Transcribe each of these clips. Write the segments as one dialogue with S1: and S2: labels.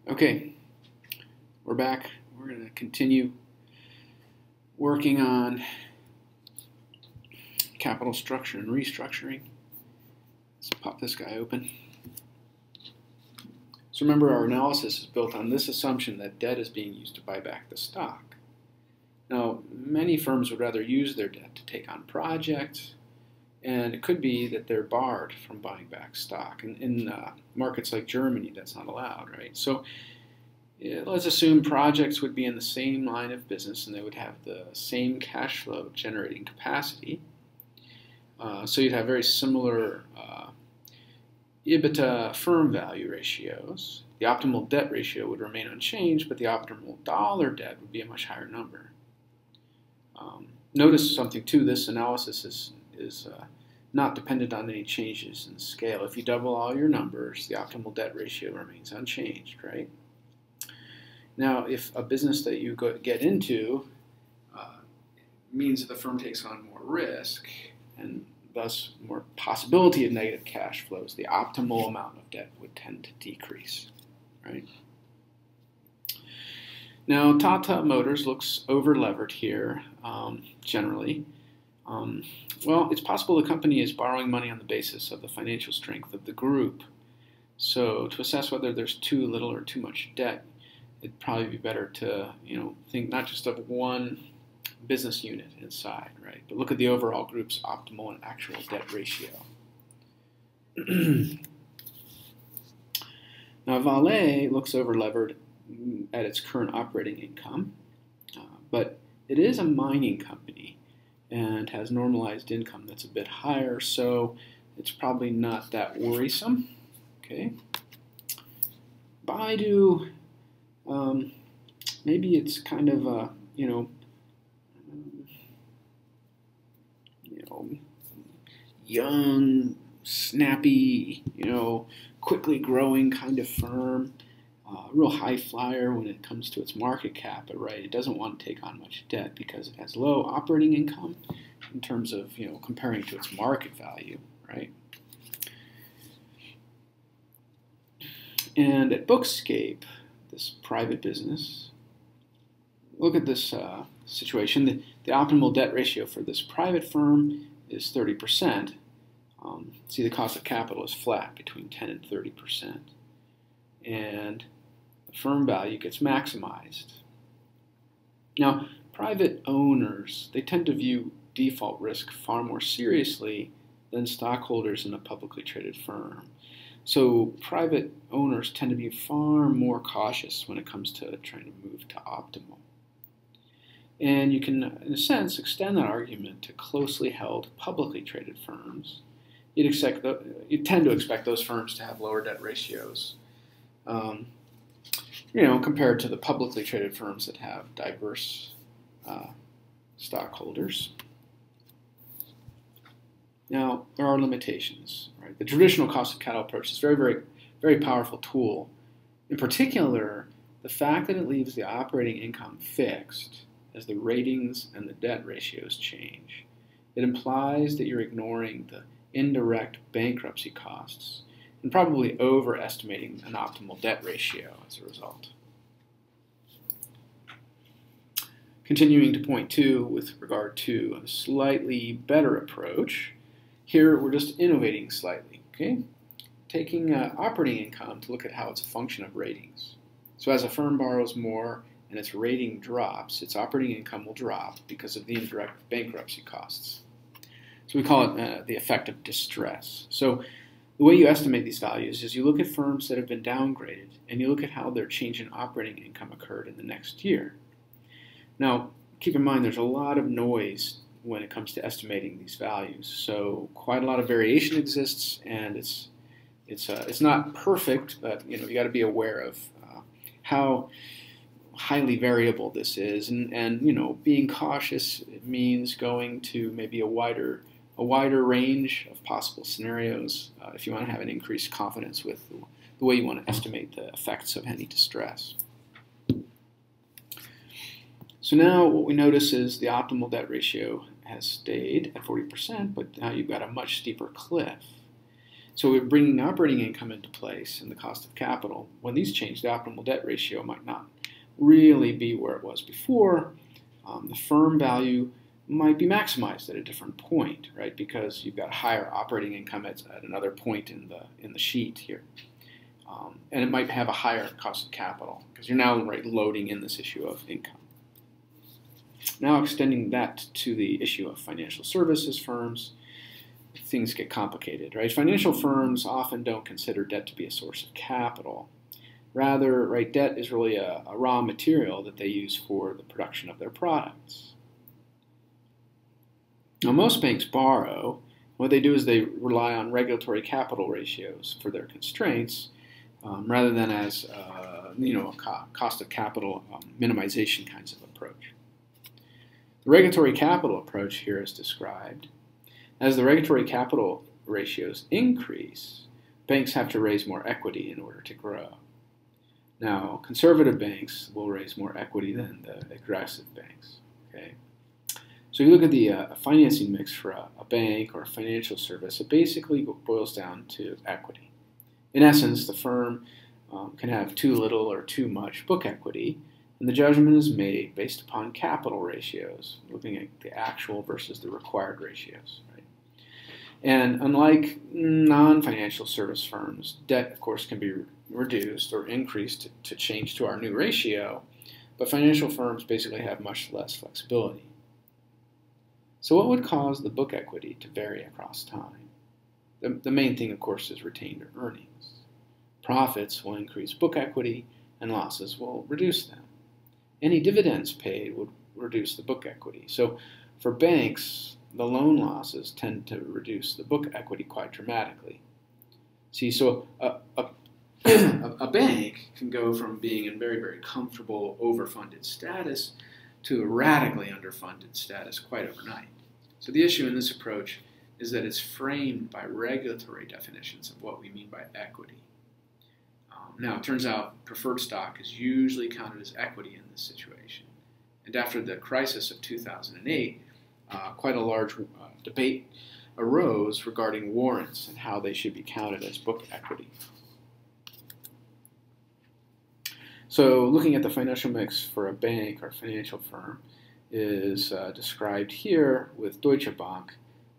S1: Okay, we're back. We're going to continue working on capital structure and restructuring. Let's pop this guy open. So remember, our analysis is built on this assumption that debt is being used to buy back the stock. Now, many firms would rather use their debt to take on projects, and it could be that they're barred from buying back stock. In markets like Germany, that's not allowed, right? So let's assume projects would be in the same line of business and they would have the same cash flow generating capacity. So you'd have very similar EBITDA firm value ratios. The optimal debt ratio would remain unchanged, but the optimal dollar debt would be a much higher number. Notice something too, this analysis is not dependent on any changes in scale. If you double all your numbers, the optimal debt ratio remains unchanged, right? Now, if a business that you get into means that the firm takes on more risk and thus more possibility of negative cash flows, the optimal amount of debt would tend to decrease, right? Now, Tata Motors looks over-levered here, generally. Well, it's possible the company is borrowing money on the basis of the financial strength of the group. So to assess whether there's too little or too much debt, it'd probably be better to, think not just of one business unit inside, right? But look at the overall group's optimal and actual debt ratio. Now, Vale looks over-levered at its current operating income, but it is a mining company and has normalized income that's a bit higher, so it's probably not that worrisome. Okay. Baidu, maybe it's kind of a, young, snappy, quickly growing kind of firm, real high flyer when it comes to its market cap, but right, it doesn't want to take on much debt because it has low operating income in terms of, comparing to its market value, right? And at Bookscape, this private business, look at this situation. The optimal debt ratio for this private firm is 30%. See, the cost of capital is flat between 10 and 30%. And the firm value gets maximized. Now, private owners, they tend to view default risk far more seriously than stockholders in a publicly traded firm. So private owners tend to be far more cautious when it comes to trying to move to optimal. And you can, in a sense, extend that argument to closely held publicly traded firms. You tend to expect those firms to have lower debt ratios, compared to the publicly traded firms that have diverse stockholders. Now, there are limitations, right? The traditional cost of capital approach is a very, very, very powerful tool. In particular, the fact that it leaves the operating income fixed as the ratings and the debt ratios change. It implies that you're ignoring the indirect bankruptcy costs and probably overestimating an optimal debt ratio as a result. Continuing to point 2 with regard to a slightly better approach, here we're just innovating slightly, okay? Taking operating income to look at how it's a function of ratings. So as a firm borrows more and its rating drops, its operating income will drop because of the indirect bankruptcy costs. So we call it the effect of distress. So the way you estimate these values is you look at firms that have been downgraded and you look at how their change in operating income occurred in the next year. Now, keep in mind there's a lot of noise when it comes to estimating these values. So quite a lot of variation exists, and it's not perfect, but you got to be aware of how highly variable this is, and being cautious means going to maybe a wider range of possible scenarios if you want to have an increased confidence with the way you want to estimate the effects of any distress. So now what we notice is the optimal debt ratio has stayed at 40%, but now you've got a much steeper cliff. So we're bringing operating income into place and the cost of capital. When these change, the optimal debt ratio might not really be where it was before. The firm value might be maximized at a different point, right? Because you've got higher operating income at another point in the sheet here. And it might have a higher cost of capital because you're now loading in this issue of income. Now extending that to the issue of financial services firms, things get complicated, right? Financial firms often don't consider debt to be a source of capital. Rather, right, debt is really a raw material that they use for the production of their products. Now, most banks borrow. What they do is they rely on regulatory capital ratios for their constraints, rather than as a cost of capital minimization kinds of approach. The regulatory capital approach here is described. As the regulatory capital ratios increase, banks have to raise more equity in order to grow. Now, conservative banks will raise more equity than the aggressive banks. Okay? So you look at the financing mix for a bank or a financial service, it basically boils down to equity. In essence, the firm can have too little or too much book equity, and the judgment is made based upon capital ratios, looking at the actual versus the required ratios. Right? And unlike non-financial service firms, debt, of course, can be reduced or increased to change to our new ratio, but financial firms basically have much less flexibility. So what would cause the book equity to vary across time? The main thing, of course, is retained earnings. Profits will increase book equity, and losses will reduce them. Any dividends paid would reduce the book equity. So for banks, the loan losses tend to reduce the book equity quite dramatically. See, so a bank can go from being in very, very comfortable overfunded status to a radically underfunded status quite overnight. So the issue in this approach is that it's framed by regulatory definitions of what we mean by equity. Now, it turns out preferred stock is usually counted as equity in this situation. And after the crisis of 2008, quite a large debate arose regarding warrants and how they should be counted as book equity. So looking at the financial mix for a bank or financial firm is described here with Deutsche Bank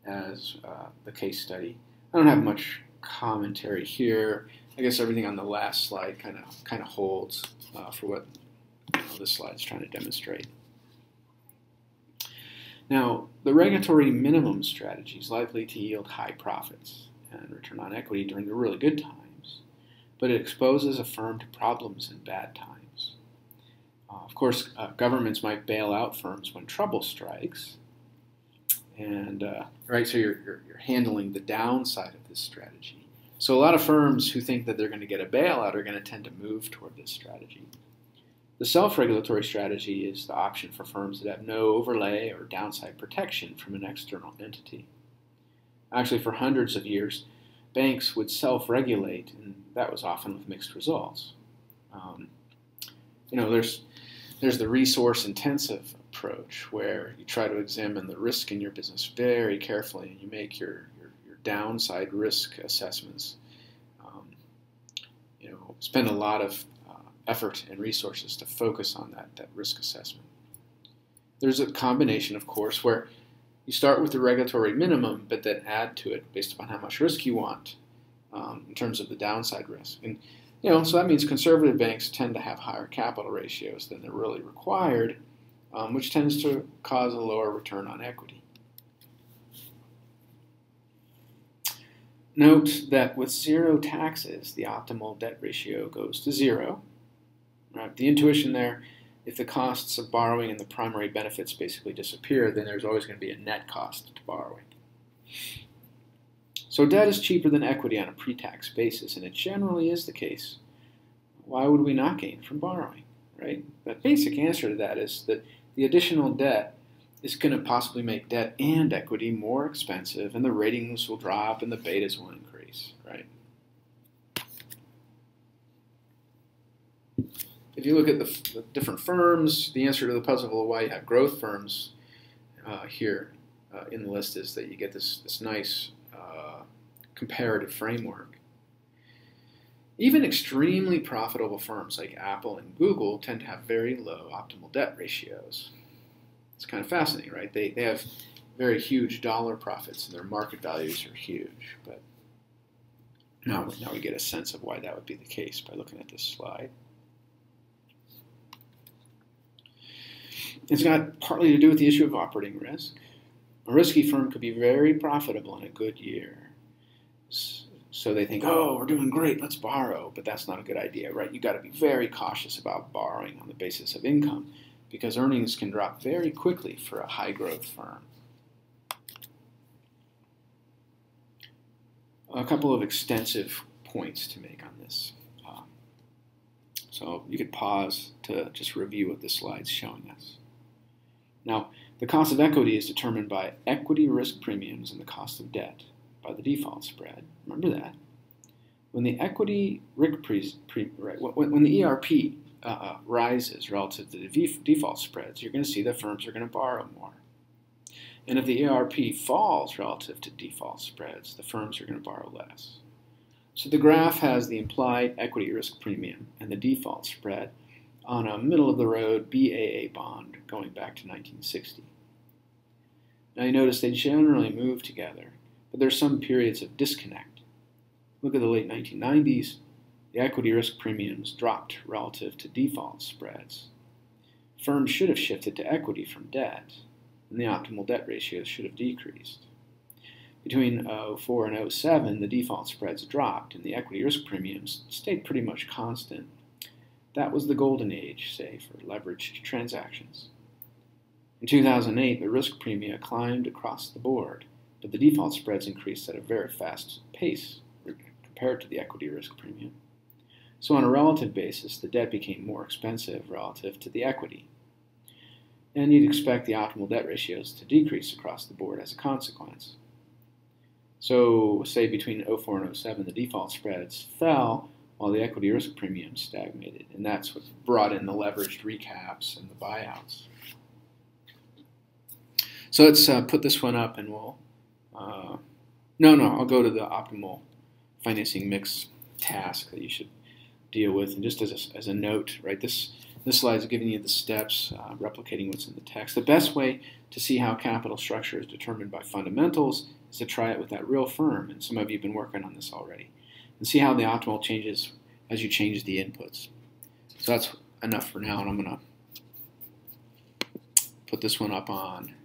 S1: as the case study. I don't have much commentary here. I guess everything on the last slide kind of holds for what this slide's trying to demonstrate. Now, the regulatory minimum strategy is likely to yield high profits and return on equity during the really good times, but it exposes a firm to problems in bad times. Of course, governments might bail out firms when trouble strikes, and so you're handling the downside of this strategy. So a lot of firms who think that they're going to get a bailout are going to tend to move toward this strategy. The self-regulatory strategy is the option for firms that have no overlay or downside protection from an external entity. Actually, for hundreds of years, banks would self-regulate, and that was often with mixed results. There's the resource-intensive approach where you try to examine the risk in your business very carefully, and you make your downside risk assessments. Spend a lot of effort and resources to focus on that risk assessment. There's a combination, of course, where you start with the regulatory minimum, but then add to it based upon how much risk you want in terms of the downside risk. And so that means conservative banks tend to have higher capital ratios than they're really required, which tends to cause a lower return on equity. Note that with zero taxes, the optimal debt ratio goes to zero. Right? The intuition there, if the costs of borrowing and the primary benefits basically disappear, then there's always going to be a net cost to borrowing. So debt is cheaper than equity on a pre-tax basis, and it generally is the case. Why would we not gain from borrowing? Right? The basic answer to that is that the additional debt is going to possibly make debt and equity more expensive, and the ratings will drop and the betas will increase, right? If you look at the different firms, the answer to the puzzle of why you have growth firms here in the list is that you get this nice comparative framework. Even extremely profitable firms like Apple and Google tend to have very low optimal debt ratios. It's kind of fascinating, right? They have very huge dollar profits and their market values are huge. But now we get a sense of why that would be the case by looking at this slide. It's got partly to do with the issue of operating risk. A risky firm could be very profitable in a good year. So they think, oh, we're doing great, let's borrow. But that's not a good idea, right? You've got to be very cautious about borrowing on the basis of income because earnings can drop very quickly for a high-growth firm. A couple of extensive points to make on this. So you could pause to just review what this slide's showing us. Now, the cost of equity is determined by equity risk premiums and the cost of debt by the default spread. Remember that. When the equity when the ERP rises relative to the default spreads, you're going to see that firms are going to borrow more. And if the ERP falls relative to default spreads, the firms are going to borrow less. So the graph has the implied equity risk premium and the default spread on a middle-of-the-road BAA bond going back to 1960. Now you notice they generally move together, but there's some periods of disconnect. Look at the late 1990s. The equity risk premiums dropped relative to default spreads. Firms should have shifted to equity from debt, and the optimal debt ratios should have decreased. Between 2004 and 2007, the default spreads dropped, and the equity risk premiums stayed pretty much constant. That was the golden age, say, for leveraged transactions. In 2008, the risk premia climbed across the board, but the default spreads increased at a very fast pace compared to the equity risk premium. So on a relative basis, the debt became more expensive relative to the equity. And you'd expect the optimal debt ratios to decrease across the board as a consequence. So, say between 2004 and 2007, the default spreads fell while the equity risk premium stagnated. And that's what brought in the leveraged recaps and the buyouts. So let's put this one up and we'll... I'll go to the optimal financing mix task that you should deal with. And just as a note, right, this slide is giving you the steps, replicating what's in the text. The best way to see how capital structure is determined by fundamentals is to try it with that real firm, and some of you have been working on this already, and see how the optimal changes as you change the inputs. So that's enough for now, and I'm going to put this one up on